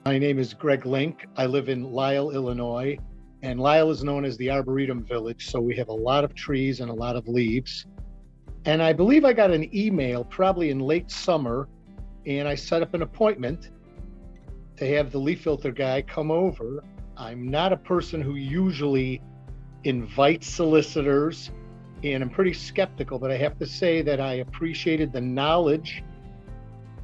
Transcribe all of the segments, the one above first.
My name is Greg Link. I live in Lisle, Illinois, and Lisle is known as the Arboretum Village. So we have a lot of trees and a lot of leaves. And I believe I got an email probably in late summer, and I set up an appointment to have the LeafFilter guy come over. I'm not a person who usually invites solicitors, and I'm pretty skeptical, but I have to say that I appreciated the knowledge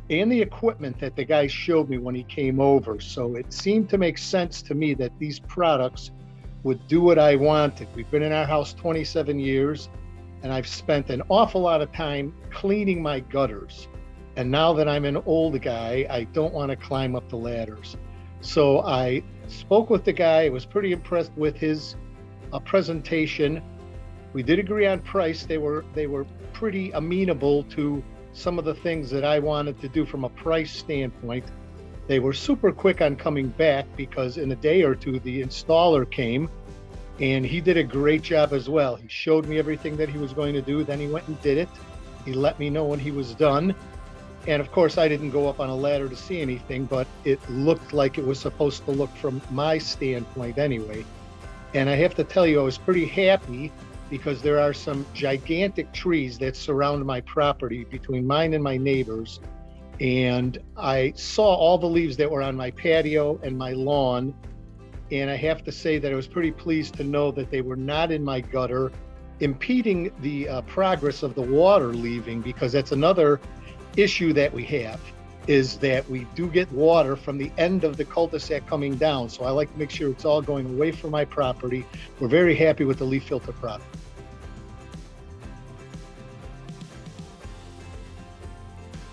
and the equipment that the guy showed me when he came over. So it seemed to make sense to me that these products would do what I wanted. We've been in our house 27 years, and I've spent an awful lot of time cleaning my gutters. And now that I'm an old guy, I don't want to climb up the ladders. So I spoke with the guy. I was pretty impressed with his presentation. We did agree on price. They were pretty amenable to some of the things that I wanted to do from a price standpoint. They were super quick on coming back because in a day or two, the installer came and he did a great job as well. He showed me everything that he was going to do. Then he went and did it. He let me know when he was done. And of course, I didn't go up on a ladder to see anything, but it looked like it was supposed to look from my standpoint anyway. And I have to tell you, I was pretty happy because there are some gigantic trees that surround my property between mine and my neighbors. And I saw all the leaves that were on my patio and my lawn. And I have to say that I was pretty pleased to know that they were not in my gutter, impeding the progress of the water leaving, because that's another issue that we have, is that we do get water from the end of the cul-de-sac coming down. So I like to make sure it's all going away from my property. We're very happy with the LeafFilter product.